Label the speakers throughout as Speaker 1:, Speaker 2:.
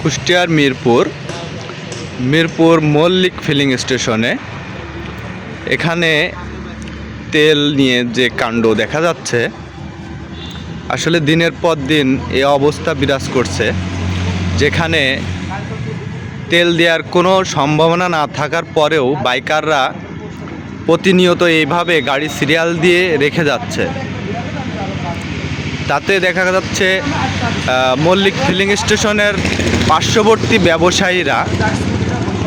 Speaker 1: কুষ্টিয়ার মিরপুর মল্লিক ফিলিং স্টেশনে এখানে তেল নিয়ে যে কাণ্ড দেখা যাচ্ছে, আসলে দিনের পর দিন এই অবস্থা বিরাজ করছে, যেখানে তেল দেওয়ার কোনো সম্ভাবনা না থাকার পরেও বাইকাররা প্রতিনিয়ত এইভাবে গাড়ি সিরিয়াল দিয়ে রেখে যাচ্ছে। তাতে দেখা যাচ্ছে মল্লিক ফিলিং স্টেশনের পার্শ্ববর্তী ব্যবসায়ীরা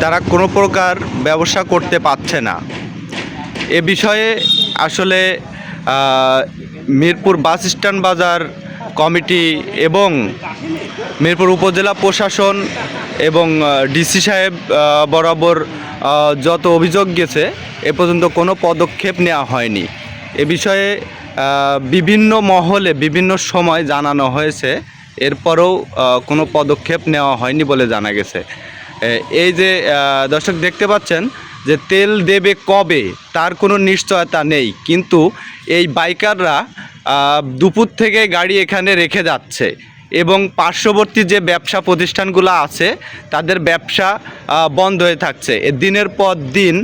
Speaker 1: তারা কোনো প্রকার ব্যবসা করতে পারছে না। এ বিষয়ে আসলে মিরপুর বাস স্ট্যান্ড বাজার কমিটি এবং মিরপুর উপজেলা প্রশাসন এবং ডিসি সাহেব বরাবর যত অভিযোগ গেছে এ পর্যন্ত কোনো পদক্ষেপ নেওয়া হয়নি। এ বিষয়ে বিভিন্ন মহলে বিভিন্ন সময় জানানো হয়েছে, এরপরেও কোনো পদক্ষেপ নেওয়া হয়নি বলে জানা গেছে। এই যে দর্শক দেখতে পাচ্ছেন যে তেল দেবে কবে তার কোনো নিশ্চয়তা নেই, কিন্তু এই বাইকাররা দুপুর থেকে গাড়ি এখানে রেখে যাচ্ছে এবং পার্শ্ববর্তী যে ব্যবসা প্রতিষ্ঠানগুলো আছে তাদের ব্যবসা বন্ধ হয়ে থাকছে। দিনের পর দিন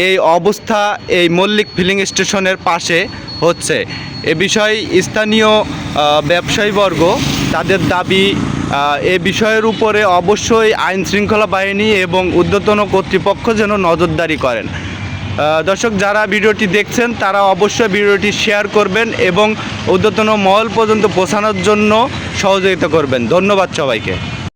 Speaker 1: এই অবস্থা এই মল্লিক ফিলিং স্টেশনের পাশে হচ্ছে। এ বিষয়ে স্থানীয় ব্যবসায়ীবর্গ তাদের দাবি এ বিষয়ের উপরে অবশ্যই আইন শৃঙ্খলা বাহিনী এবং ঊর্ধ্বতন কর্তৃপক্ষ যেন নজরদারি করেন। দর্শক, যারা ভিডিওটি দেখছেন তারা অবশ্যই ভিডিওটি শেয়ার করবেন এবং ঊর্ধ্বতন মহল পর্যন্ত পৌঁছানোর জন্য সহযোগিতা করবেন। ধন্যবাদ সবাইকে।